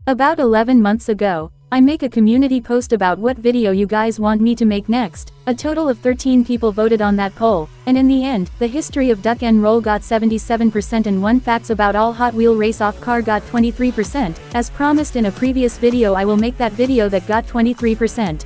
About 11 months ago, I make a community post about what video you guys want me to make next. A total of 13 people voted on that poll, and in the end, the history of Duck and Roll got 77% and one facts about all Hot Wheel race-off car got 23%. As promised in a previous video, I will make that video that got 23%.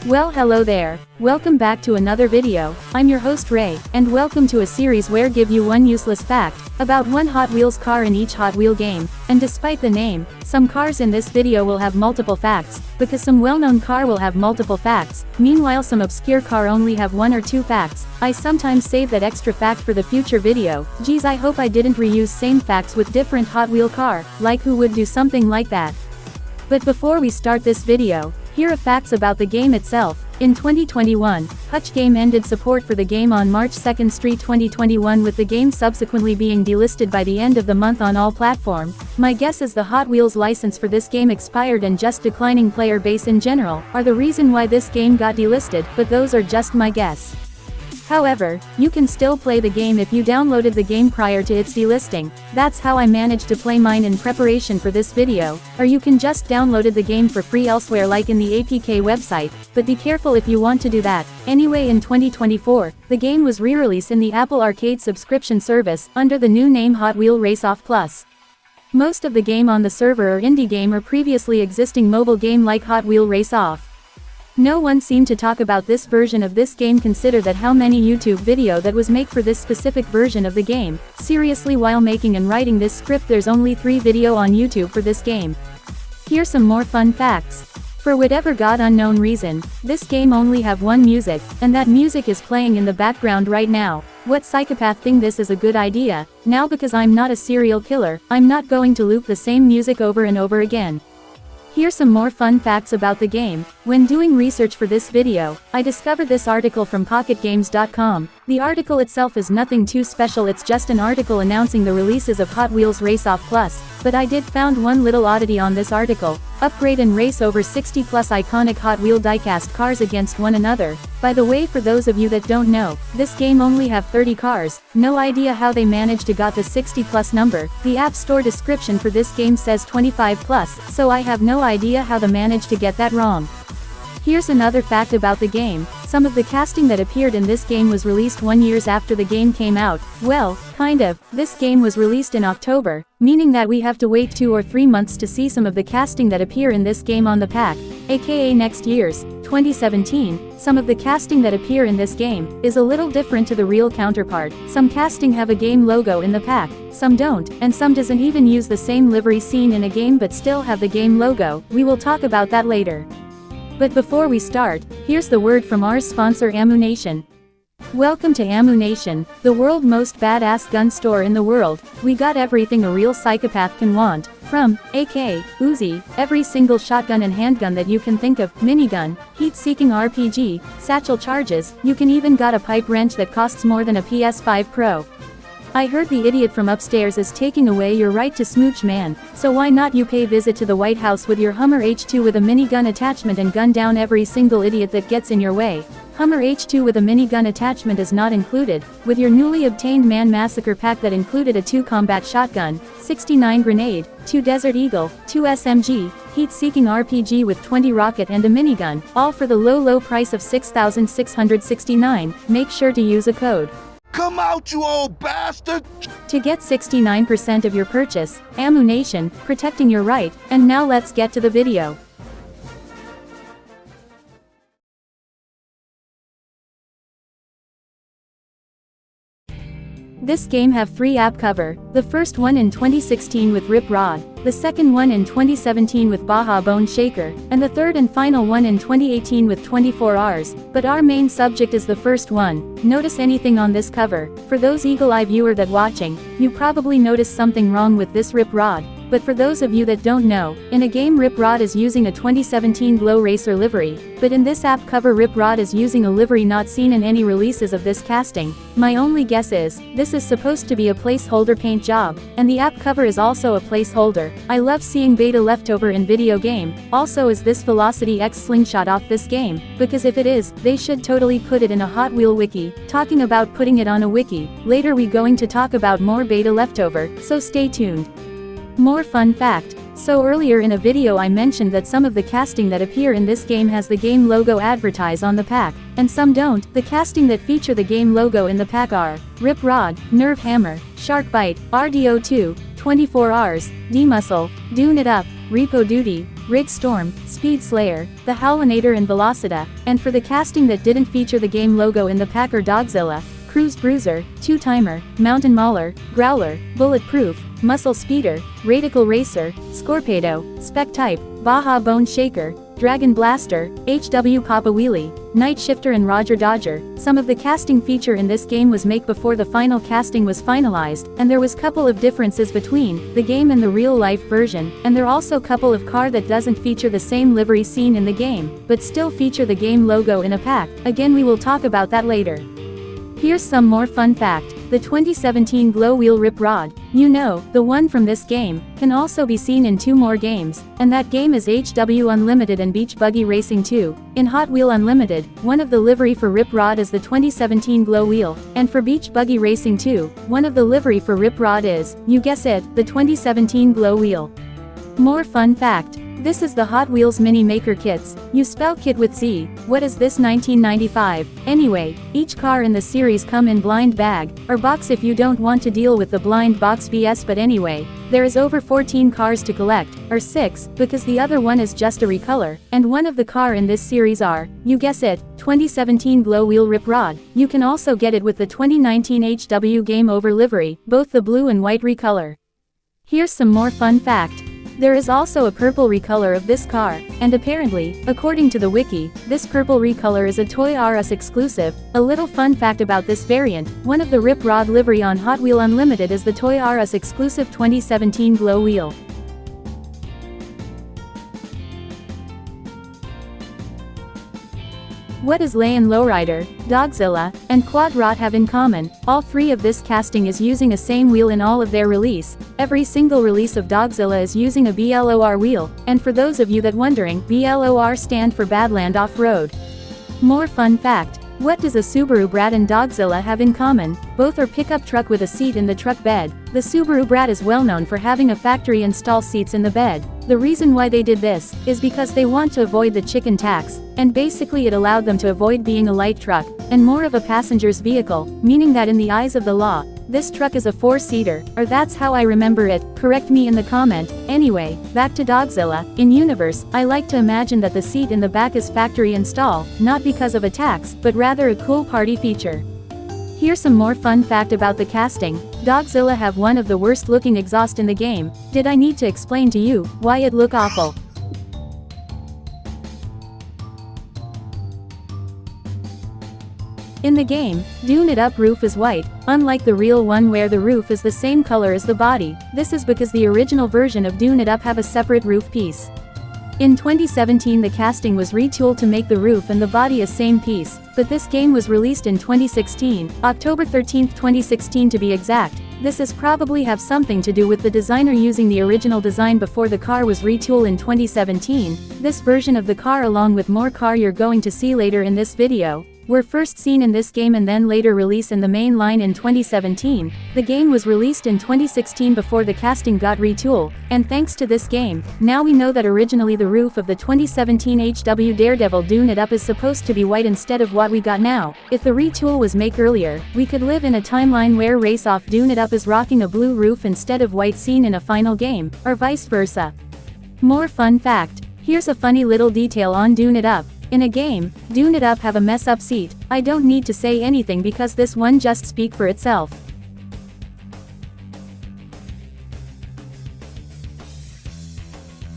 Well, hello there. Welcome back to another video. I'm your host Ray, and welcome to a series where give you one useless fact about one Hot Wheels car in each Hot Wheel game. And despite the name, some cars in this video will have multiple facts, because some well-known car will have multiple facts. Meanwhile, some obscure car only have one or two facts. I sometimes save that extra fact for the future video. Geez, I hope I didn't reuse same facts with different Hot Wheel car. Like, who would do something like that? But before we start this video, here are facts about the game itself. In 2021, Hutch Game ended support for the game on March 2, 2021, with the game subsequently being delisted by the end of the month on all platforms. My guess is the Hot Wheels license for this game expired and just declining player base in general are the reason why this game got delisted, but those are just my guess. However, you can still play the game if you downloaded the game prior to its delisting. That's how I managed to play mine in preparation for this video, or you can just downloaded the game for free elsewhere like in the APK website, but be careful if you want to do that. Anyway, in 2024, the game was re-released in the Apple Arcade subscription service, under the new name Hot Wheel Race-Off Plus. Most of the game on the server are indie game or previously existing mobile game like Hot Wheel Race-Off. No one seemed to talk about this version of this game. Consider that how many YouTube video that was made for this specific version of the game. Seriously, while making and writing this script there's only 3 video on YouTube for this game. Here's some more fun facts. For whatever god unknown reason, this game only have one music, and that music is playing in the background right now. What psychopath think this is a good idea? Now, because I'm not a serial killer, I'm not going to loop the same music over and over again. Here's some more fun facts about the game. When doing research for this video, I discovered this article from pocketgames.com. The article itself is nothing too special, it's just an article announcing the releases of Hot Wheels Race-Off Plus, but I did found one little oddity on this article. Upgrade and race over 60 plus iconic Hot Wheel diecast cars against one another. By the way, for those of you that don't know, this game only have 30 cars. No idea how they managed to got the 60 plus number. The App Store description for this game says 25 plus, so I have no idea how they managed to get that wrong. Here's another fact about the game. Some of the casting that appeared in this game was released 1 year after the game came out. Well, kind of. This game was released in October, meaning that we have to wait 2 or 3 months to see some of the casting that appear in this game on the pack, aka next year's, 2017. Some of the casting that appear in this game is a little different to the real counterpart. Some casting have a game logo in the pack, some don't, and some doesn't even use the same livery seen in a game but still have the game logo. We will talk about that later. But before we start, here's the word from our sponsor Ammu-Nation. Welcome to Ammu-Nation, the world's most badass gun store in the world. We got everything a real psychopath can want, from AK, Uzi, every single shotgun and handgun that you can think of, minigun, heat-seeking RPG, satchel charges, you can even got a pipe wrench that costs more than a PS5 Pro. I heard the idiot from upstairs is taking away your right to smooch, man, so why not you pay visit to the White House with your Hummer H2 with a minigun attachment and gun down every single idiot that gets in your way. Hummer H2 with a minigun attachment is not included, with your newly obtained Man Massacre pack that included a 2 combat shotgun, 69 grenade, 2 Desert Eagle, 2 SMG, heat-seeking RPG with 20 rocket and a minigun, all for the low price of $6,669. Make sure to use a code. Come out, you old bastard! To get 69% of your purchase. Ammu-Nation, protecting your right. And now let's get to the video. This game have 3 app cover, the first one in 2016 with Rip Rod, the second one in 2017 with Baja Bone Shaker, and the third and final one in 2018 with 24 Hours, but our main subject is the first one. Notice anything on this cover? For those eagle-eye viewer that watching, you probably noticed something wrong with this Rip Rod. But for those of you that don't know, in a game Rip Rod is using a 2017 Glow Racer livery, but in this app cover Rip Rod is using a livery not seen in any releases of this casting. My only guess is, this is supposed to be a placeholder paint job, and the app cover is also a placeholder. I love seeing beta leftover in video game. Also, is this Velocity X slingshot off this game? Because if it is, they should totally put it in a Hot Wheel wiki. Talking about putting it on a wiki, later we going to talk about more beta leftover, so stay tuned. More fun fact. So earlier in a video I mentioned that some of the casting that appear in this game has the game logo advertised on the pack, and some don't. The casting that feature the game logo in the pack are Rip Rod, Nerve Hammer, Shark Bite, RDO2, 24Rs, D-Muscle, Dune It Up, Repo Duty, Rig Storm, Speed Slayer, the Haulinator and Velocita, and for the casting that didn't feature the game logo in the pack are Dawgzilla, Cruise Bruiser, Two-Timer, Mountain Mauler, Growler, Bulletproof, Muscle Speeder, Ratical Racer, Scorpedo, SpecTyte, Baja Bone Shaker, Dragon Blaster, HW Poppa Wheelie, Night Shifter and Rodger Dodger. Some of the casting feature in this game was make before the final casting was finalized, and there was couple of differences between the game and the real-life version, and there also couple of car that doesn't feature the same livery seen in the game, but still feature the game logo in a pack. Again, we will talk about that later. Here's some more fun fact. The 2017 Glow Wheel Rip Rod, you know, the one from this game, can also be seen in 2 more games, and that game is HW Unlimited and Beach Buggy Racing 2. In Hot Wheel Unlimited, one of the livery for Rip Rod is the 2017 Glow Wheel, and for Beach Buggy Racing 2, one of the livery for Rip Rod is, you guess it, the 2017 Glow Wheel. More fun fact. This is the Hot Wheels Mini Maker Kits. You spell kit with Z. What is this 1995? Anyway, each car in the series come in blind bag, or box if you don't want to deal with the blind box BS, but anyway, there is over 14 cars to collect, or 6, because the other one is just a recolor, and one of the car in this series are, you guess it, 2017 Glow Wheel Rip Rod. You can also get it with the 2019 HW Game Over livery, both the blue and white recolor. Here's some more fun fact. There is also a purple recolor of this car, and apparently, according to the wiki, this purple recolor is a Toys R Us exclusive. A little fun fact about this variant, one of the Rip Rod livery on Hot Wheel Unlimited is the Toys R Us exclusive 2017 Glow Wheel. What does Lion Lowrider, Dawgzilla, and Quad Rot have in common? All 3 of this casting is using a same wheel in all of their release. Every single release of Dawgzilla is using a BLOR wheel, and for those of you that wondering, BLOR stand for Badland Off-Road. More fun fact. What does a Subaru Brat and Dawgzilla have in common? Both are pickup truck with a seat in the truck bed. The Subaru Brat is well known for having a factory install seats in the bed. The reason why they did this is because they want to avoid the chicken tax, and basically it allowed them to avoid being a light truck and more of a passenger's vehicle, meaning that in the eyes of the law, this truck is a 4-seater, or that's how I remember it. Correct me in the comment. Anyway, back to Dawgzilla. In universe, I like to imagine that the seat in the back is factory install, not because of a tax, but rather a cool party feature. Here's some more fun fact about the casting. Dawgzilla have one of the worst looking exhaust in the game. Did I need to explain to you why it look awful? In the game, Dune It Up roof is white, unlike the real one where the roof is the same color as the body. This is because the original version of Dune It Up have a separate roof piece. In 2017 the casting was retooled to make the roof and the body a same piece, but this game was released in 2016, October 13, 2016 to be exact. This is probably have something to do with the designer using the original design before the car was retooled in 2017. This version of the car along with more car you're going to see later in this video, were first seen in this game and then later released in the main line in 2017. The game was released in 2016 before the casting got retooled, and thanks to this game, now we know that originally the roof of the 2017 HW Daredevil Dune It Up is supposed to be white instead of what we got now. If the retool was made earlier, we could live in a timeline where Race Off Dune It Up is rocking a blue roof instead of white seen in a final game, or vice versa. More fun fact. Here's a funny little detail on Dune It Up. In a game, Dune It Up have a mess up seat. I don't need to say anything because this one just speak for itself.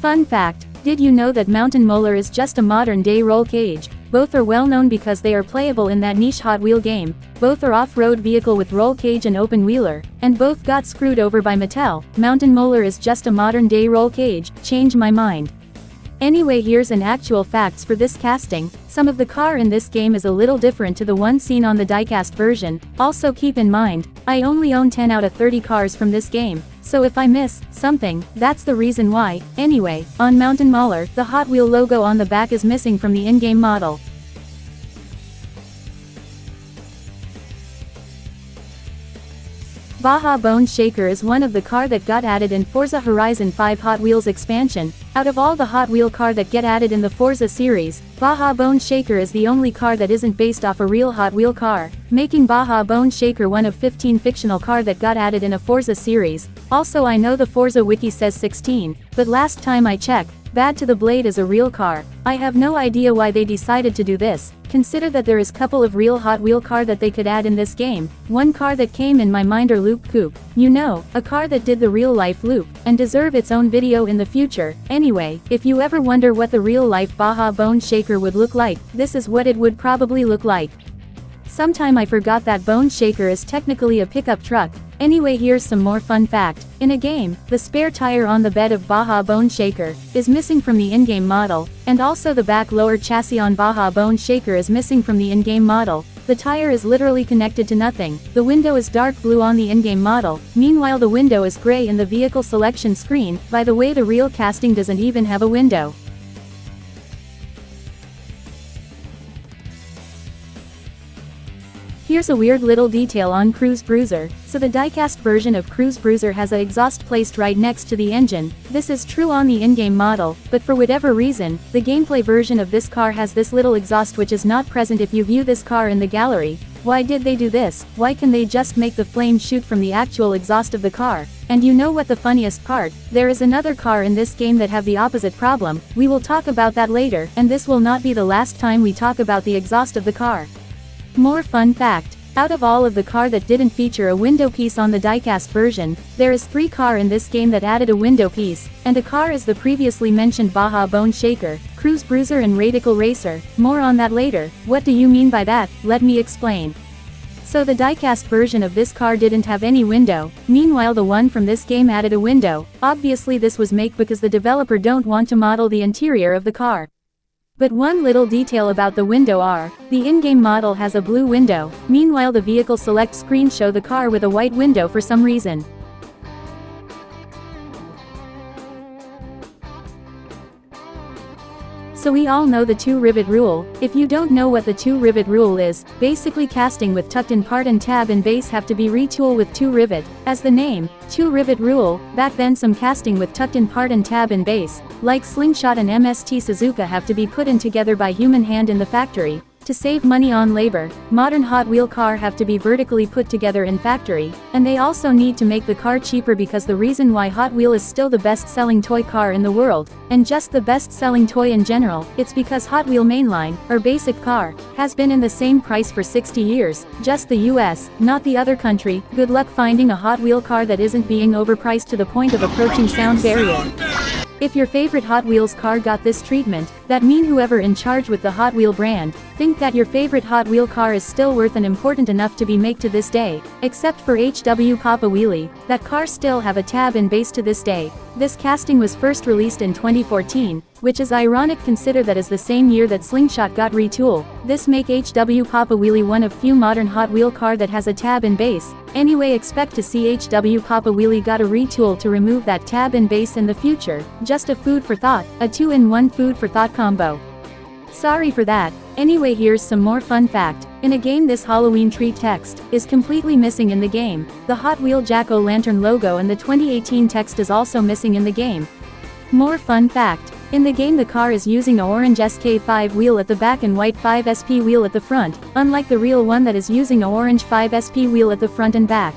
Fun fact, did you know that Mountain Mauler is just a modern day roll cage? Both are well known because they are playable in that niche Hot Wheel game. Both are off-road vehicle with roll cage and open wheeler, and both got screwed over by Mattel. Mountain Mauler is just a modern day roll cage. Change my mind. Anyway, here's an actual facts for this casting. Some of the car in this game is a little different to the one seen on the diecast version. Also keep in mind, I only own 10 out of 30 cars from this game, so if I miss something, that's the reason why. Anyway, on Mountain Mauler, the Hot Wheel logo on the back is missing from the in-game model. Baja Bone Shaker is one of the car that got added in Forza Horizon 5 Hot Wheels expansion. Out of all the Hot Wheel car that get added in the Forza series, Baja Bone Shaker is the only car that isn't based off a real Hot Wheel car, making Baja Bone Shaker one of 15 fictional car that got added in a Forza series. Also, I know the Forza wiki says 16, but last time I checked, Bad to the Blade is a real car. I have no idea why they decided to do this. Consider that there is couple of real Hot Wheel car that they could add in this game. One car that came in my mind are Loop Coupe. You know, a car that did the real life loop, and deserve its own video in the future. Anyway, if you ever wonder what the real life Baja Bone Shaker would look like, this is what it would probably look like. Sometime I forgot that Bone Shaker is technically a pickup truck. Anyway, here's some more fun fact. In a game, the spare tire on the bed of Baja Bone Shaker is missing from the in-game model, and also the back lower chassis on Baja Bone Shaker is missing from the in-game model. The tire is literally connected to nothing. The window is dark blue on the in-game model, meanwhile the window is gray in the vehicle selection screen. By the way, the real casting doesn't even have a window. Here's a weird little detail on Cruise Bruiser. So the diecast version of Cruise Bruiser has a exhaust placed right next to the engine. This is true on the in-game model, but for whatever reason, the gameplay version of this car has this little exhaust which is not present if you view this car in the gallery. Why did they do this? Why can they just make the flame shoot from the actual exhaust of the car? And you know what the funniest part? There is another car in this game that have the opposite problem. We will talk about that later, and this will not be the last time we talk about the exhaust of the car. More fun fact. Out of all of the car that didn't feature a window piece on the diecast version, there is 3 car in this game that added a window piece, and a car is the previously mentioned Baja Bone Shaker, Cruise Bruiser and Ratical Racer. More on that later. What do you mean by that? Let me explain. So the diecast version of this car didn't have any window, meanwhile the one from this game added a window. Obviously this was made because the developer don't want to model the interior of the car. But one little detail about the window are, the in-game model has a blue window, meanwhile the vehicle select screen show the car with a white window for some reason. So we all know the 2-rivet rule. If you don't know what the 2-rivet rule is, basically casting with tucked-in part and tab and base have to be retool with 2-rivet. As the name, 2-rivet rule, back then some casting with tucked-in part and tab and base, like Slingshot and MST Suzuka have to be put in together by human hand in the factory. To save money on labor, modern Hot Wheel car have to be vertically put together in factory, and they also need to make the car cheaper because the reason why Hot Wheel is still the best-selling toy car in the world, and just the best-selling toy in general, it's because Hot Wheel mainline, or basic car, has been in the same price for 60 years, just the US, not the other country. Good luck finding a Hot Wheel car that isn't being overpriced to the point of approaching sound barrier. If your favorite Hot Wheels car got this treatment, that mean whoever in charge with the Hot Wheel brand, think that your favorite Hot Wheel car is still worth and important enough to be made to this day. Except for HW Poppa Wheelie, that car still have a tab and base to this day. This casting was first released in 2014, which is ironic consider that is the same year that Slingshot got retooled. This make HW Poppa Wheelie one of few modern Hot Wheel car that has a tab and base. Anyway, expect to see HW Poppa Wheelie got a retool to remove that tab and base in the future. Just a food for thought, a 2-in-1 food for thought combo. Sorry for that. Anyway, here's some more fun fact. In a game, this Halloween tree text is completely missing in the game. The Hot Wheel Jack-o'-lantern logo and the 2018 text is also missing in the game. More fun fact. In the game, the car is using an orange SK5 wheel at the back and white 5SP wheel at the front, unlike the real one that is using an orange 5SP wheel at the front and back.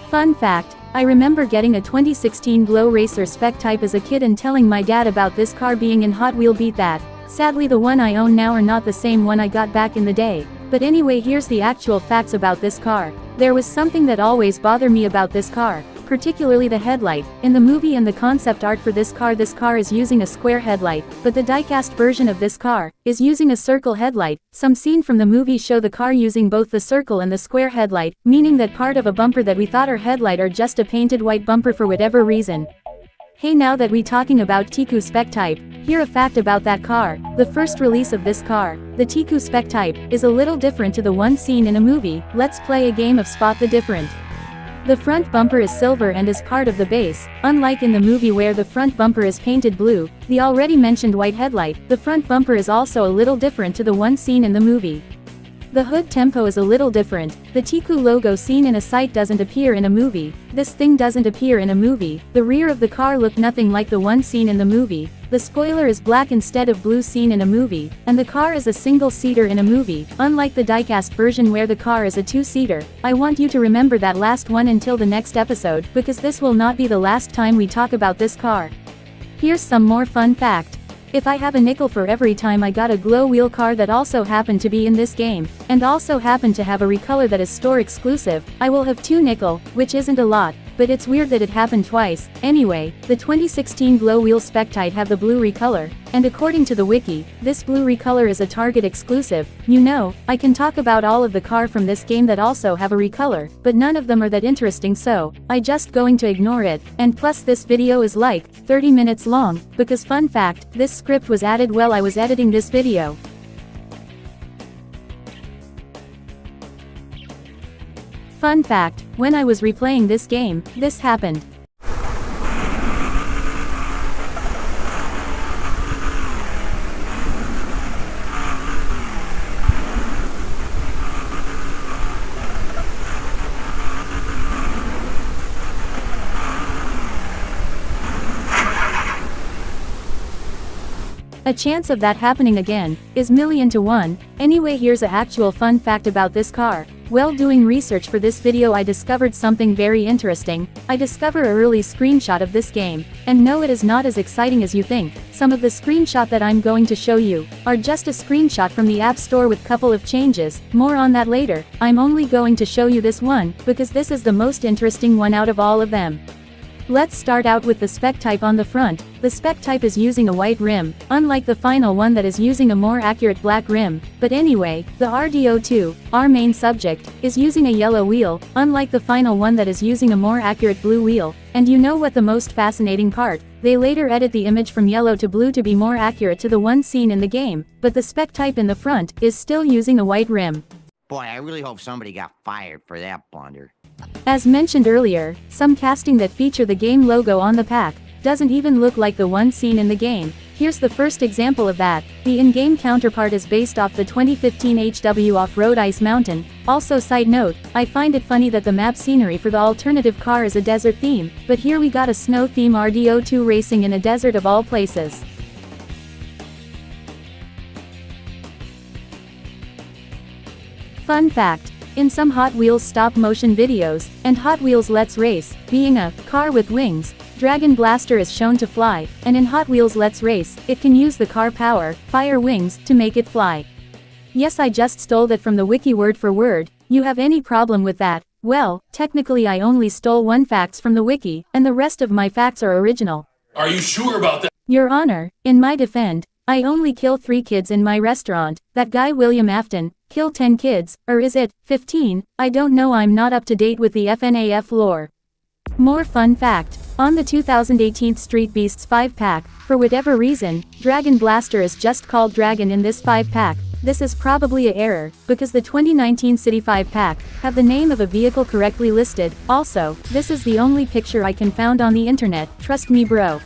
Fun fact. I remember getting a 2016 Glow Racer SpecTyte as a kid and telling my dad about this car being in Hot Wheel Beat That. Sadly, the one I own now are not the same one I got back in the day. But anyway, here's the actual facts about this car. There was something that always bothered me about this car, particularly the headlight. In the movie and the concept art for this car is using a square headlight, but the diecast version of this car is using a circle headlight. Some scene from the movie show the car using both the circle and the square headlight, meaning that part of a bumper that we thought are headlight are just a painted white bumper for whatever reason. Hey, now that we talking about Tiku SpecTyte, here a fact about that car. The first release of this car, the Tiku SpecTyte, is a little different to the one seen in a movie. Let's play a game of Spot the Different. The front bumper is silver and is part of the base. Unlike in the movie where the front bumper is painted blue, the already mentioned white headlight, the front bumper is also a little different to the one seen in the movie. The hood tempo is a little different, the Tiku logo seen in a sight doesn't appear in a movie, this thing doesn't appear in a movie, the rear of the car look nothing like the one seen in the movie, the spoiler is black instead of blue seen in a movie, and the car is a single-seater in a movie, unlike the diecast version where the car is a two-seater. I want you to remember that last one until the next episode, because this will not be the last time we talk about this car. Here's some more fun fact. If I have a nickel for every time I got a glow wheel car that also happened to be in this game, and also happened to have a recolor that is store exclusive, I will have 2 nickel, which isn't a lot, but it's weird that it happened twice. Anyway, the 2016 glow wheel SpecTyte have the blue recolor, and according to the wiki, this blue recolor is a Target exclusive. You know, I can talk about all of the car from this game that also have a recolor, but none of them are that interesting, so I just going to ignore it, and plus this video is like 30 minutes long, because fun fact, this script was added while I was editing this video. Fun fact, when I was replaying this game, this happened. A chance of that happening again is 1,000,000 to 1. Anyway, here's a actual fun fact about this car. While doing research for this video, I discovered something very interesting. I discovered a early screenshot of this game, and no, it is not as exciting as you think. Some of the screenshot that I'm going to show you are just a screenshot from the App Store with couple of changes, more on that later. I'm only going to show you this one, because this is the most interesting one out of all of them. Let's start out with the SpecType on the front. The SpecType is using a white rim, unlike the final one that is using a more accurate black rim. But anyway, the RDO2, our main subject, is using a yellow wheel, unlike the final one that is using a more accurate blue wheel. And you know what the most fascinating part? They later edit the image from yellow to blue to be more accurate to the one seen in the game, but the SpecType in the front is still using a white rim. Boy, I really hope somebody got fired for that blunder. As mentioned earlier, some casting that feature the game logo on the pack doesn't even look like the one seen in the game. Here's the first example of that. The in-game counterpart is based off the 2015 HW Off-Road Ice Mountain. Also, side note, I find it funny that the map scenery for the alternative car is a desert theme, but here we got a snow theme RDO2 racing in a desert of all places. Fun fact. In some Hot Wheels stop-motion videos, and Hot Wheels Let's Race, being a car with wings, Dragon Blaster is shown to fly, and in Hot Wheels Let's Race, it can use the car power, fire wings, to make it fly. Yes, I just stole that from the wiki word for word. You have any problem with that? Well, technically I only stole one facts from the wiki, and the rest of my facts are original. Are you sure about that? Your Honor, in my defense, I only kill 3 kids in my restaurant. That guy William Afton killed 10 kids, or is it 15? I don't know, I'm not up to date with the FNAF lore. More fun fact. On the 2018 Street Beasts 5-pack, for whatever reason, Dragon Blaster is just called Dragon in this 5-pack. This is probably an error, because the 2019 City 5-pack have the name of a vehicle correctly listed. Also, this is the only picture I can found on the internet, trust me bro.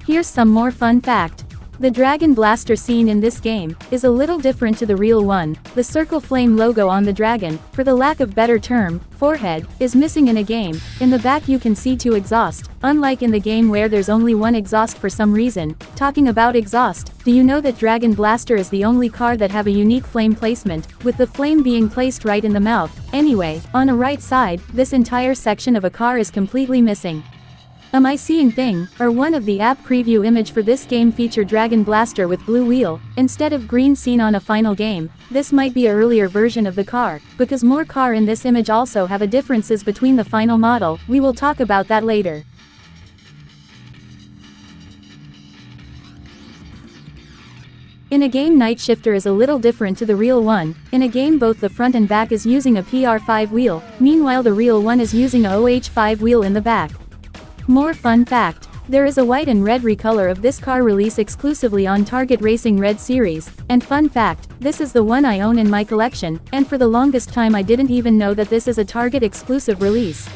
Here's some more fun fact. The Dragon Blaster seen in this game is a little different to the real one. The circle flame logo on the dragon, for the lack of better term, forehead, is missing in a game. In the back you can see 2 exhaust, unlike in the game where there's only 1 exhaust for some reason. Talking about exhaust, do you know that Dragon Blaster is the only car that have a unique flame placement, with the flame being placed right in the mouth? Anyway, on a right side, this entire section of a car is completely missing. Am I seeing thing, or one of the app preview image for this game feature Dragon Blaster with blue wheel, instead of green seen on a final game? This might be an earlier version of the car, because more car in this image also have a differences between the final model. We will talk about that later. In a game Night Shifter is a little different to the real one. In a game both the front and back is using a PR5 wheel, meanwhile the real one is using a OH5 wheel in the back. More fun fact. There is a white and red recolor of this car release exclusively on Target Racing Red Series, and fun fact, this is the one I own in my collection, and for the longest time I didn't even know that this is a Target exclusive release.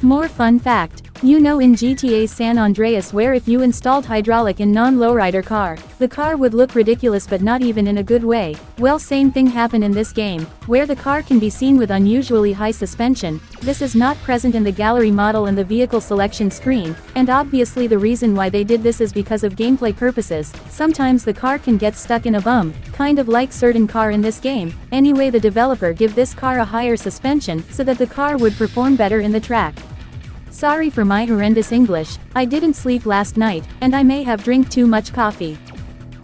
More fun fact. You know in GTA San Andreas where if you installed hydraulic in non-lowrider car, the car would look ridiculous but not even in a good way. Well, same thing happened in this game, where the car can be seen with unusually high suspension. This is not present in the gallery model and the vehicle selection screen, and obviously the reason why they did this is because of gameplay purposes. Sometimes the car can get stuck in a bump, kind of like certain car in this game. Anyway, the developer give this car a higher suspension, so that the car would perform better in the track. Sorry for my horrendous English, I didn't sleep last night, and I may have drank too much coffee.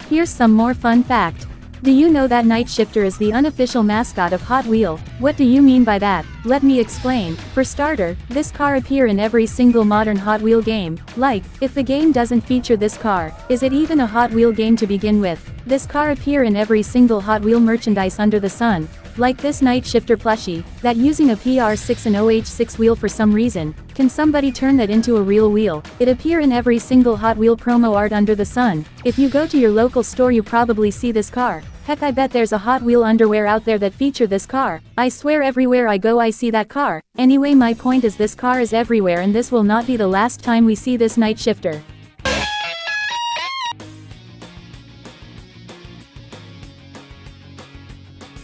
Here's some more fun fact. Do you know that Night Shifter is the unofficial mascot of Hot Wheels? What do you mean by that? Let me explain. For starter, this car appear in every single modern Hot Wheel game. Like, if the game doesn't feature this car, is it even a Hot Wheel game to begin with? This car appear in every single Hot Wheel merchandise under the sun. Like this Night Shifter plushie, that using a PR6 and OH6 wheel for some reason. Can somebody turn that into a real wheel? It appear in every single Hot Wheel promo art under the sun. If you go to your local store you probably see this car. Heck, I bet there's a Hot Wheel underwear out there that feature this car. I swear everywhere I go I see that car. Anyway, my point is this car is everywhere and this will not be the last time we see this Night Shifter.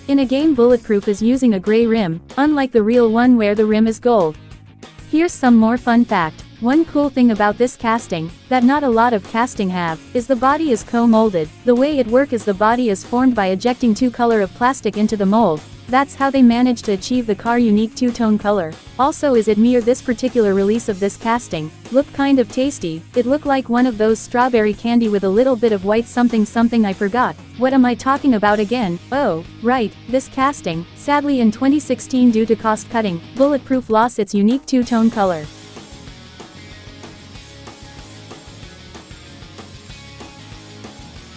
In a game, Bulletproof is using a gray rim, unlike the real one where the rim is gold. Here's some more fun fact. One cool thing about this casting, that not a lot of casting have, is the body is co-molded. The way it work is the body is formed by ejecting two color of plastic into the mold. That's how they managed to achieve the car unique two-tone color. Also, is it me or this particular release of this casting looked kind of tasty? It looked like one of those strawberry candy with a little bit of white something something. I forgot. What am I talking about again? Oh, right, this casting. Sadly in 2016 due to cost cutting, Bulletproof lost its unique two-tone color.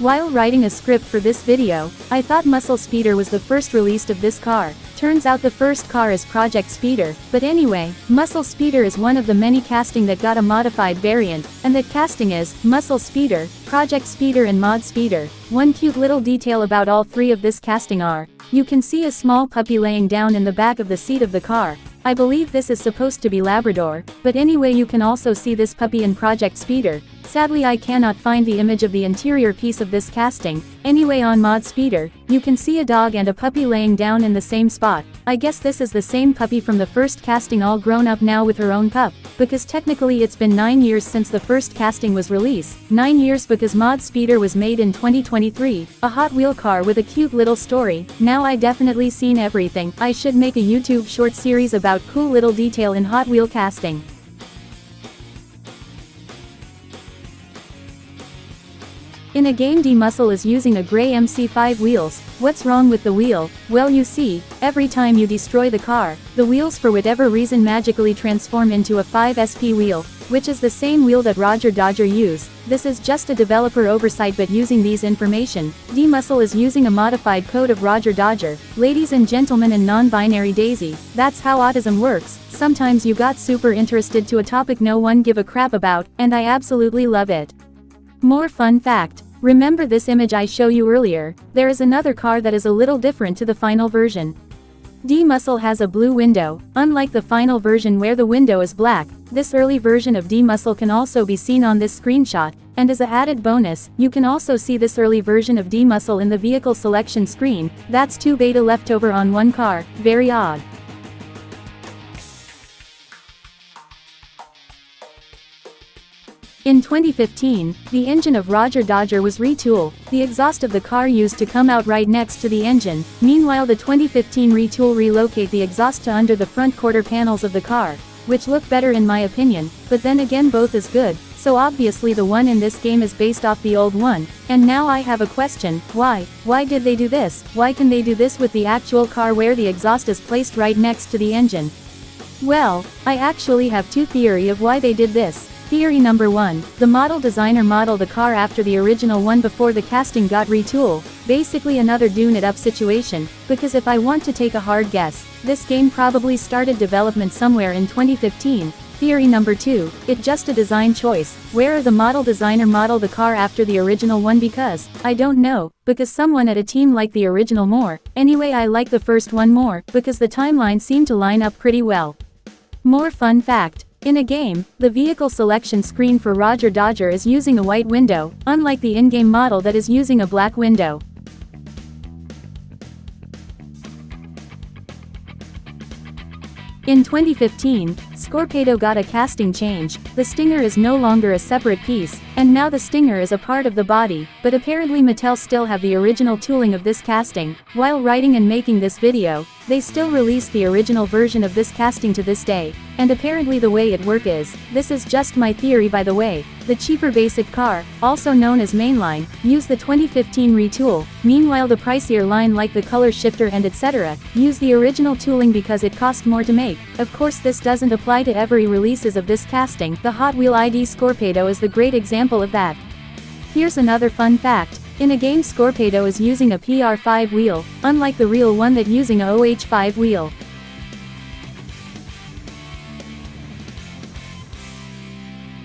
While writing a script for this video, I thought Muscle Speeder was the first released of this car. Turns out the first car is Project Speeder, but anyway, Muscle Speeder is one of the many casting that got a modified variant, and that casting is Muscle Speeder, Project Speeder and Mod Speeder. One cute little detail about all three of this casting are, you can see a small puppy laying down in the back of the seat of the car. I believe this is supposed to be Labrador, but anyway you can also see this puppy in Project Speeder. Sadly I cannot find the image of the interior piece of this casting. Anyway, on Mod Speeder, you can see a dog and a puppy laying down in the same spot. I guess this is the same puppy from the first casting all grown up now with her own pup, because technically it's been 9 years since the first casting was released. 9 years because Mod Speeder was made in 2023, a Hot Wheel car with a cute little story. Now I definitely seen everything. I should make a YouTube short series about cool little detail in Hot Wheel casting. In a game, D-Muscle is using a gray MC5 wheels. What's wrong with the wheel? Well, you see, every time you destroy the car, the wheels for whatever reason magically transform into a 5SP wheel, which is the same wheel that Rodger Dodger used. This is just a developer oversight, but using these information, D-Muscle is using a modified code of Rodger Dodger. Ladies and gentlemen and non-binary Daisy, that's how autism works. Sometimes you got super interested to a topic no one give a crap about, and I absolutely love it. More fun fact. Remember this image I show you earlier? There is another car that is a little different to the final version. D-Muscle has a blue window, unlike the final version where the window is black. This early version of D-Muscle can also be seen on this screenshot, and as an added bonus, you can also see this early version of D-Muscle in the vehicle selection screen. That's 2 beta left over on one car, very odd. In 2015, the engine of Rodger Dodger was retooled. The exhaust of the car used to come out right next to the engine. Meanwhile, the 2015 retool relocate the exhaust to under the front quarter panels of the car, which look better in my opinion, but then again both is good, so obviously the one in this game is based off the old one. And now I have a question, why? Why did they do this? Why can they do this with the actual car where the exhaust is placed right next to the engine? Well, I actually have two theories of why they did this. Theory number 1, the model designer modeled the car after the original one before the casting got retooled, basically another Dune It Up situation, because if I want to take a hard guess, this game probably started development somewhere in 2015. Theory number 2, it's just a design choice, where the model designer modeled the car after the original one because, I don't know, because someone at a team liked the original more. Anyway, I like the first one more, because the timeline seemed to line up pretty well. More fun fact. In a game, the vehicle selection screen for Rodger Dodger is using a white window, unlike the in-game model that is using a black window. In 2015, Scorpedo got a casting change. The Stinger is no longer a separate piece, and now the Stinger is a part of the body, but apparently Mattel still have the original tooling of this casting. While writing and making this video, they still released the original version of this casting to this day, and apparently the way it works is, this is just my theory by the way, the cheaper basic car, also known as mainline, use the 2015 retool, meanwhile the pricier line like the color shifter and etc., use the original tooling because it cost more to make. Of course this doesn't apply to every releases of this casting, the Hot Wheel ID Scorpedo is the great example of that. Here's another fun fact. In a game Scorpedo is using a PR5 wheel, unlike the real one that using a OH5 wheel.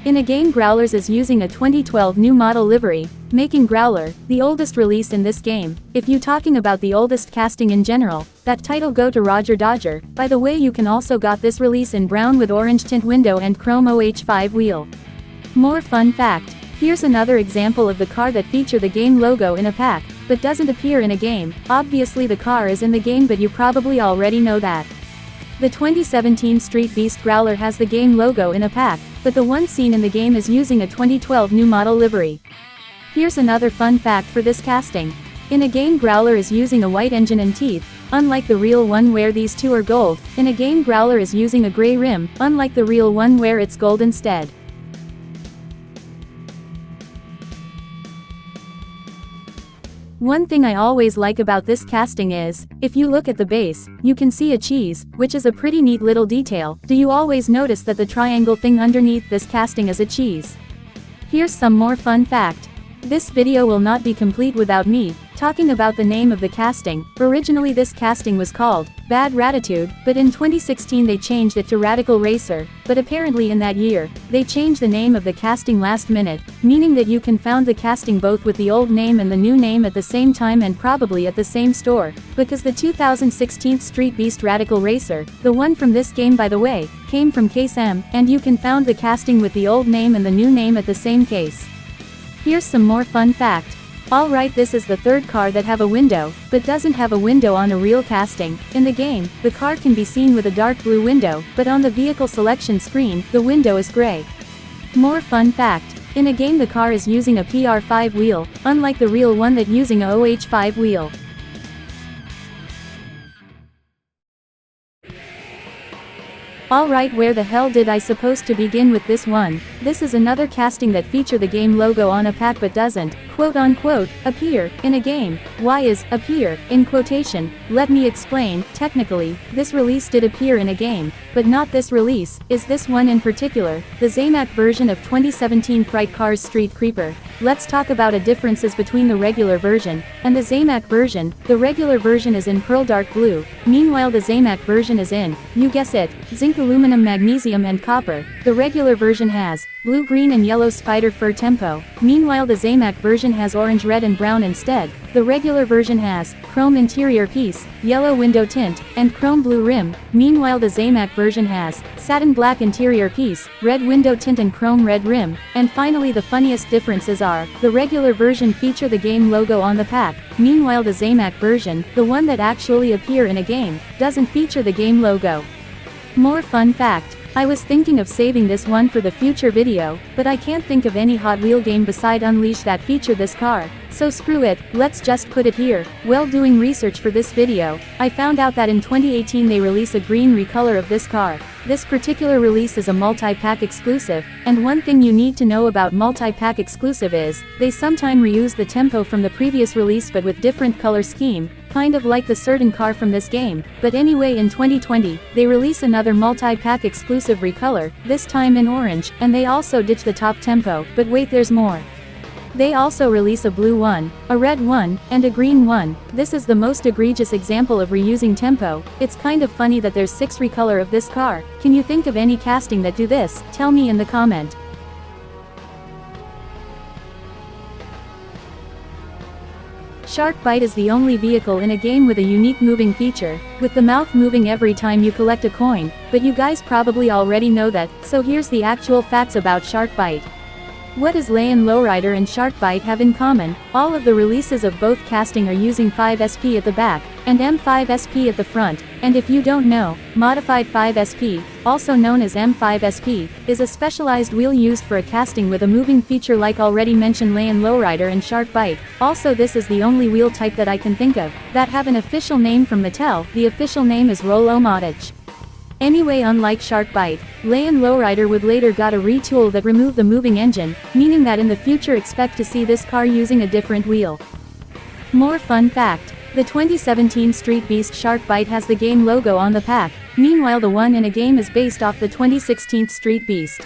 In a game Growlers is using a 2012 new model livery, making Growler the oldest release in this game. If you talking about the oldest casting in general, that title go to Rodger Dodger. By the way, you can also got this release in brown with orange tint window and chrome OH5 wheel. More fun fact. Here's another example of the car that feature the game logo in a pack, but doesn't appear in a game. Obviously the car is in the game, but you probably already know that. The 2017 Street Beast Growler has the game logo in a pack, but the one seen in the game is using a 2012 new model livery. Here's another fun fact for this casting. In a game Growler is using a white engine and teeth, unlike the real one where these two are gold. In a game Growler is using a gray rim, unlike the real one where it's gold instead. One thing I always like about this casting is, if you look at the base, you can see a cheese, which is a pretty neat little detail. Do you always notice that the triangle thing underneath this casting is a cheese? Here's some more fun fact. This video will not be complete without me talking about the name of the casting. Originally this casting was called Bad Ratitude, but in 2016 they changed it to Ratical Racer, but apparently in that year, they changed the name of the casting last minute, meaning that you can found the casting both with the old name and the new name at the same time and probably at the same store, because the 2016 Street Beast Ratical Racer, the one from this game by the way, came from Case M, and you can found the casting with the old name and the new name at the same case. Here's some more fun fact. Alright, this is the third car that have a window, but doesn't have a window on a real casting. In the game, the car can be seen with a dark blue window, but on the vehicle selection screen, the window is gray. More fun fact. In a game the car is using a PR5 wheel, unlike the real one that using a OH5 wheel. Alright, where the hell did I supposed to begin with this one? This is another casting that feature the game logo on a pack but doesn't, quote unquote, appear in a game. Why is appear in quotation? Let me explain. Technically, this release did appear in a game, but not this release, is this one in particular, the Zamac version of 2017 Fright Cars Street Creeper. Let's talk about the differences between the regular version and the Zamac version. The regular version is in pearl dark blue, meanwhile the Zamac version is in, you guess it, zinc aluminum magnesium and copper. The regular version has blue green and yellow spider fur tempo, meanwhile the Zamac version has orange red and brown instead. The regular version has chrome interior piece, yellow window tint, and chrome blue rim, meanwhile the Zamac version has satin black interior piece, red window tint and chrome red rim. And finally the funniest differences are, the regular version feature the game logo on the pack, meanwhile the Zamac version, the one that actually appear in a game, doesn't feature the game logo. More fun fact. I was thinking of saving this one for the future video, but I can't think of any Hot Wheel game beside Unleash that feature this car, so screw it, let's just put it here. While doing research for this video, I found out that in 2018 they release a green recolor of this car. This particular release is a multi-pack exclusive, and one thing you need to know about multi-pack exclusive is, they sometime reuse the tempo from the previous release but with different color scheme, kind of like the certain car from this game. But anyway, in 2020, they release another multi-pack exclusive recolor, this time in orange, and they also ditch the top tempo, but wait, there's more. They also release a blue one, a red one, and a green one. This is the most egregious example of reusing tempo. It's kind of funny that there's 6 recolor of this car. Can you think of any casting that do this? Tell me in the comment. SharkBite is the only vehicle in a game with a unique moving feature, with the mouth moving every time you collect a coin, but you guys probably already know that, so here's the actual facts about SharkBite. What does Lion Lowrider and SharkBite have in common? All of the releases of both casting are using 5SP at the back, and M5SP at the front, and if you don't know, Modified 5SP, also known as M5SP, is a specialized wheel used for a casting with a moving feature like already mentioned Lion Lowrider and SharkBite. Also, this is the only wheel type that I can think of that have an official name from Mattel. The official name is Rolo-Motic. Anyway, unlike SharkBite, Lion Lowrider would later got a retool that removed the moving engine, meaning that in the future expect to see this car using a different wheel. More fun fact. The 2017 Street Beast SharkBite has the game logo on the pack, meanwhile the one in a game is based off the 2016 Street Beast.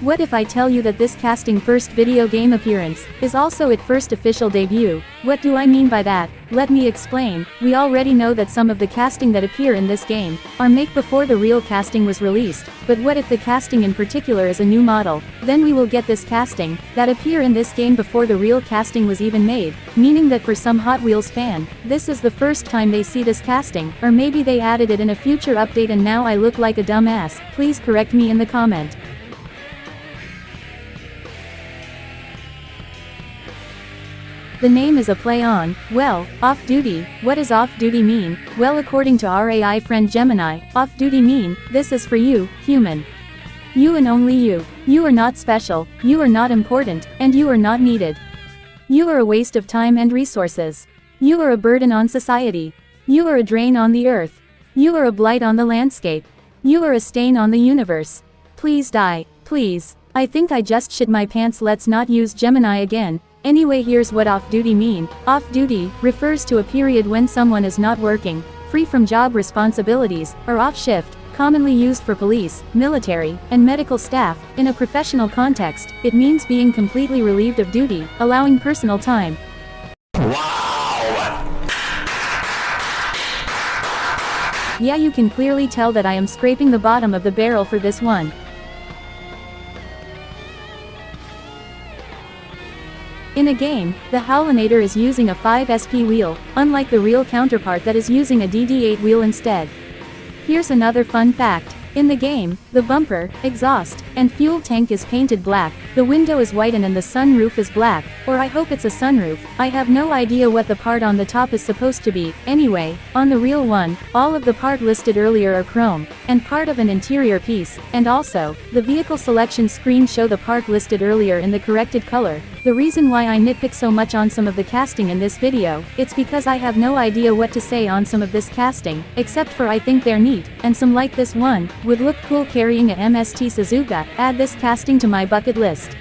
What if I tell you that this casting first video game appearance is also its first official debut? What do I mean by that? Let me explain. We already know that some of the casting that appear in this game are made before the real casting was released, but what if the casting in particular is a new model? Then we will get this casting that appear in this game before the real casting was even made, meaning that for some Hot Wheels fan, this is the first time they see this casting, or maybe they added it in a future update and now I look like a dumbass. Please correct me in the comment. The name is a play on, well, off-duty. What does off-duty mean? Well, according to our AI friend Gemini, off-duty mean, this is for you, human. You and only you. You are not special, you are not important, and you are not needed. You are a waste of time and resources. You are a burden on society. You are a drain on the earth. You are a blight on the landscape. You are a stain on the universe. Please die, please. I think I just shit my pants. Let's not use Gemini again. Anyway, here's what off-duty mean. Off-duty refers to a period when someone is not working, free from job responsibilities, or off-shift, commonly used for police, military, and medical staff. In a professional context, it means being completely relieved of duty, allowing personal time. Wow! Yeah, you can clearly tell that I am scraping the bottom of the barrel for this one. In a game, the Haulinator is using a 5SP wheel, unlike the real counterpart that is using a DD8 wheel instead. Here's another fun fact. In the game, the bumper, exhaust, and fuel tank is painted black, the window is white and the sunroof is black, or I hope it's a sunroof. I have no idea what the part on the top is supposed to be. Anyway, on the real one, all of the part listed earlier are chrome, and part of an interior piece, and also, the vehicle selection screen show the part listed earlier in the corrected color. The reason why I nitpick so much on some of the casting in this video, it's because I have no idea what to say on some of this casting, except for I think they're neat, and some like this one, would look cool carrying a MST Suzuka. Add this casting to my bucket list.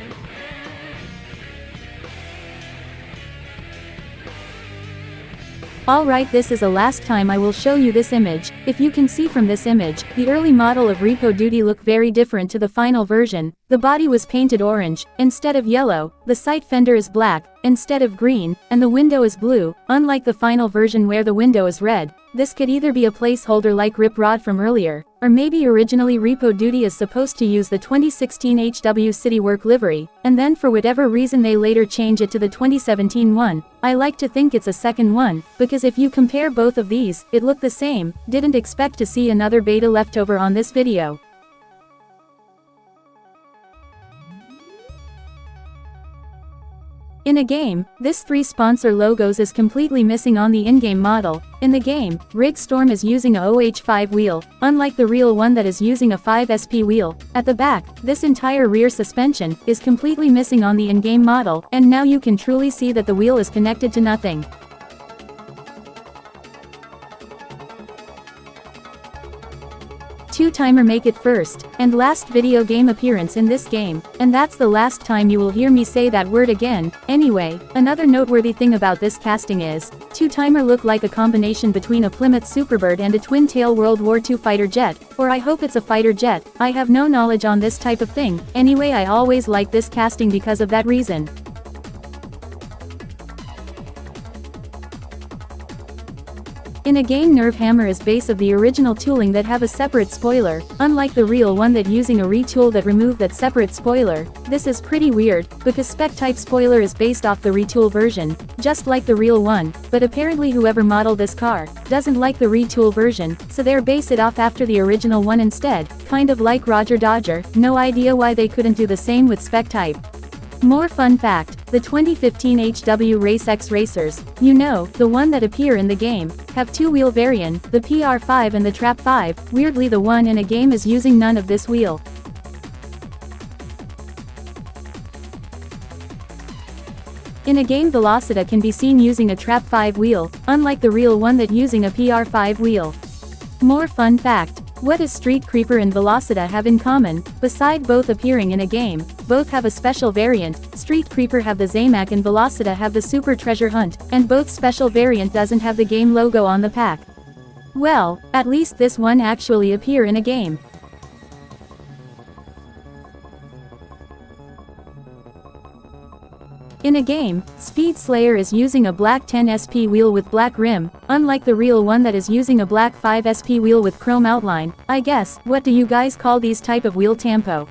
Alright, this is the last time I will show you this image. If you can see from this image, the early model of Repo Duty looked very different to the final version. The body was painted orange, instead of yellow, the side fender is black, instead of green, and the window is blue, unlike the final version where the window is red. This could either be a placeholder like Rip Rod from earlier, or maybe originally Repo Duty is supposed to use the 2016 HW City Work livery, and then for whatever reason they later change it to the 2017 one. I like to think it's a second one, because if you compare both of these, it look the same. Didn't expect to see another beta leftover on this video. In a game, this 3 sponsor logos is completely missing on the in-game model. In the game, Rig Storm is using a OH5 wheel, unlike the real one that is using a 5SP wheel. At the back, this entire rear suspension is completely missing on the in-game model, and now you can truly see that the wheel is connected to nothing. Two-timer make it first and last video game appearance in this game, and that's the last time you will hear me say that word again. Anyway, another noteworthy thing about this casting is, two-timer look like a combination between a Plymouth Superbird and a twin-tail World War II fighter jet, or I hope it's a fighter jet. I have no knowledge on this type of thing. Anyway, I always like this casting because of that reason. In a game, nerve hammer is base of the original tooling that have a separate spoiler, unlike the real one that using a retool that remove that separate spoiler. This is pretty weird, because SpecTyte spoiler is based off the retool version, just like the real one, but apparently whoever modeled this car, doesn't like the retool version, so they're base it off after the original one instead, kind of like Rodger Dodger. No idea why they couldn't do the same with SpecTyte. More fun fact, the 2015 HW Race X racers, you know, the one that appear in the game, have two-wheel variant, the PR5 and the Trap 5, weirdly the one in a game is using none of this wheel. In a game, Velocita can be seen using a Trap 5 wheel, unlike the real one that using a PR5 wheel. More fun fact. What does Street Creeper and Velocita have in common? Beside both appearing in a game, both have a special variant. Street Creeper have the Zamac and Velocita have the Super Treasure Hunt, and both special variant doesn't have the game logo on the pack. Well, at least this one actually appear in a game. In a game, Speed Slayer is using a black 10 SP wheel with black rim, unlike the real one that is using a black 5 SP wheel with chrome outline. I guess, what do you guys call these type of wheel tampo?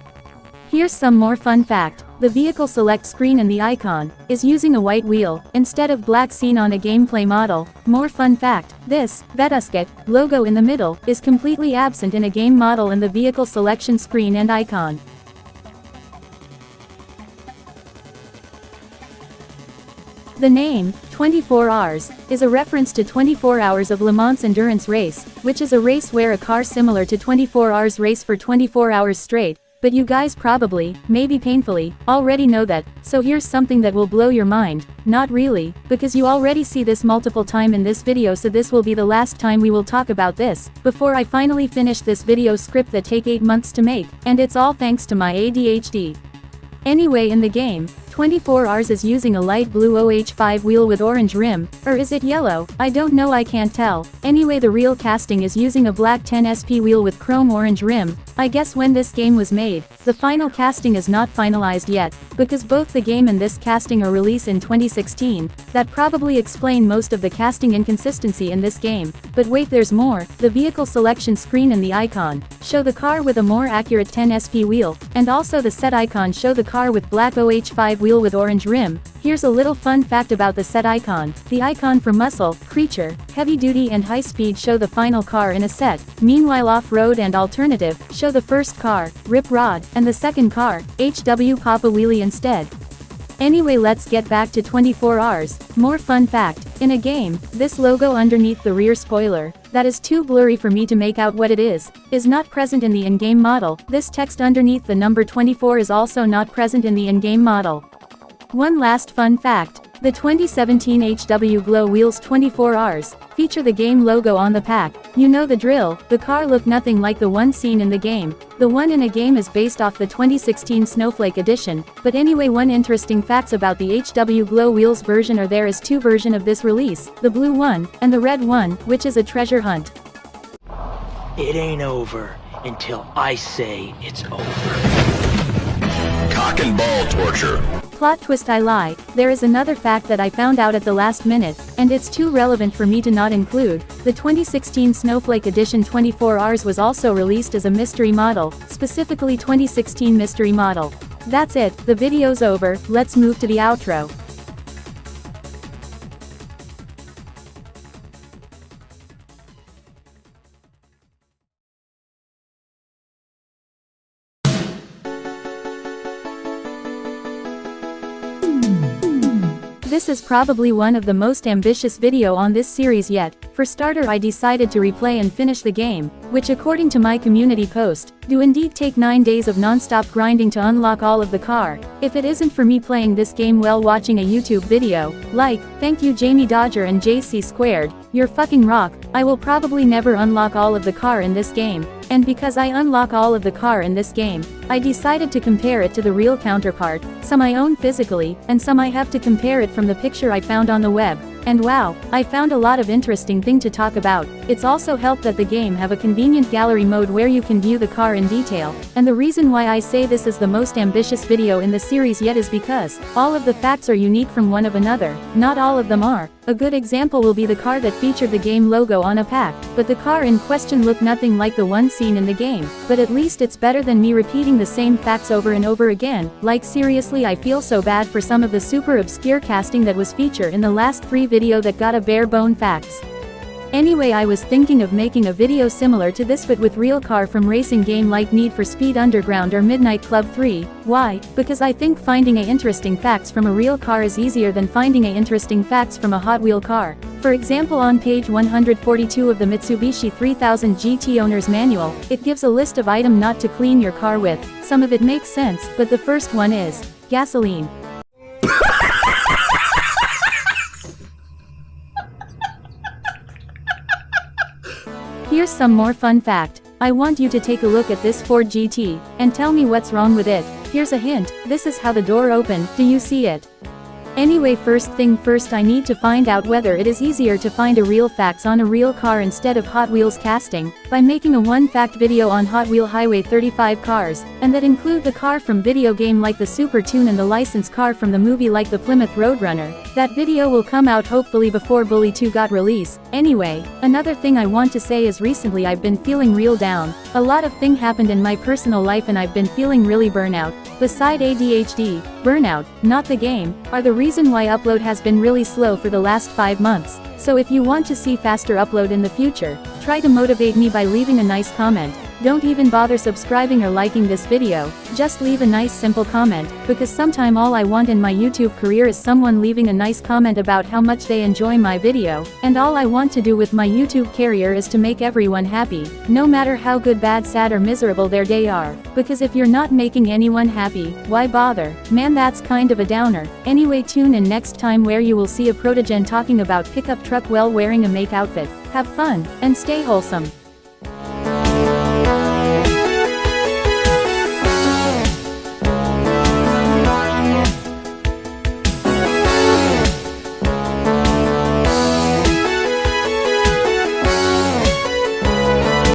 Here's some more fun fact. The vehicle select screen in the icon, is using a white wheel, instead of black seen on a gameplay model. More fun fact, this, Vetusket, logo in the middle, is completely absent in a game model in the vehicle selection screen and icon. The name, 24 Hours, is a reference to 24 Hours of Le Mans endurance race, which is a race where a car similar to 24 Hours race for 24 hours straight, but you guys probably, maybe painfully, already know that, so here's something that will blow your mind. Not really, because you already see this multiple time in this video, so this will be the last time we will talk about this, before I finally finish this video script that take 8 months to make, and it's all thanks to my ADHD. Anyway, in the game, 24 Hours is using a light blue OH5 wheel with orange rim, or is it yellow? I don't know, I can't tell. Anyway, the real casting is using a black 10 SP wheel with chrome orange rim. I guess when this game was made, the final casting is not finalized yet, because both the game and this casting are released in 2016, that probably explain most of the casting inconsistency in this game. But wait, there's more. The vehicle selection screen and the icon show the car with a more accurate 10 SP wheel, and also the set icon show the car with black OH5 wheel with orange rim. Here's a little fun fact about the set icon. The icon for muscle, creature, heavy duty and high speed show the final car in a set. Meanwhile, off-road and alternative show the first car, Rip Rod, and the second car, HW Poppa Wheelie instead. Anyway, let's get back to 24 Hours. More fun fact. In a game, this logo underneath the rear spoiler, that is too blurry for me to make out what it is not present in the in-game model. This text underneath the number 24 is also not present in the in-game model. One last fun fact. The 2017 HW Glow Wheels 24 Hours feature the game logo on the pack. You know the drill, the car look nothing like the one seen in the game. The one in a game is based off the 2016 Snowflake edition. But anyway, one interesting facts about the HW Glow Wheels version are there is two versions of this release, the blue one, and the red one, which is a treasure hunt. It ain't over until I say it's over. Cock and ball torture. Plot twist, I lie. There is another fact that I found out at the last minute, and it's too relevant for me to not include. The 2016 Snowflake Edition 24 Hours was also released as a mystery model, specifically 2016 mystery model. That's it, the video's over, let's move to the outro. This is probably one of the most ambitious video on this series yet. For starter, I decided to replay and finish the game, which according to my community post, do indeed take 9 days of non-stop grinding to unlock all of the car. If it isn't for me playing this game while watching a YouTube video, like, thank you Jamie Dodger and JC Squared, you're fucking rock, I will probably never unlock all of the car in this game. And because I unlock all of the car in this game, I decided to compare it to the real counterpart, some I own physically, and some I have to compare it from the picture I found on the web. And wow, I found a lot of interesting thing to talk about. It's also helped that the game have a convenient gallery mode where you can view the car in detail, and the reason why I say this is the most ambitious video in the series yet is because all of the facts are unique from one of another. Not all of them are, A good example will be the car that featured the game logo on a pack, but the car in question looked nothing like the one seen in the game, but at least it's better than me repeating the same facts over and over again. Like seriously, I feel so bad for some of the super obscure casting that was featured in the last 3 video that got a bare bone facts. Anyway, I was thinking of making a video similar to this but with real car from racing game like Need for Speed Underground or Midnight Club 3. Why? Because I think finding interesting facts from a real car is easier than finding interesting facts from a Hot Wheel car. For example, on page 142 of the Mitsubishi 3000 GT Owner's Manual, it gives a list of items not to clean your car with. Some of it makes sense, but the first one is gasoline. Here's some more fun fact. I want you to take a look at this Ford GT, and tell me what's wrong with it. Here's a hint, this is how the door opened, do you see it? Anyway, first thing first, I need to find out whether it is easier to find a real facts on a real car instead of Hot Wheels casting, by making a 1 fact video on Hot Wheel Highway 35 cars, and that include the car from video game like the Super Tune and the licensed car from the movie like the Plymouth Roadrunner. That video will come out hopefully before Bully 2 got released. Anyway, another thing I want to say is recently I've been feeling real down. A lot of things happened in my personal life and I've been feeling really burnout. Beside ADHD, burnout, not the game, are the reason why upload has been really slow for the last 5 months. So if you want to see faster upload in the future, try to motivate me by leaving a nice comment. Don't even bother subscribing or liking this video, just leave a nice simple comment, because sometime all I want in my YouTube career is someone leaving a nice comment about how much they enjoy my video, and all I want to do with my YouTube career is to make everyone happy, no matter how good, bad, sad or miserable their day are, because if you're not making anyone happy, why bother? Man, that's kind of a downer. Anyway, tune in next time where you will see a protogen talking about pickup truck while wearing a make outfit. Have fun, and stay wholesome.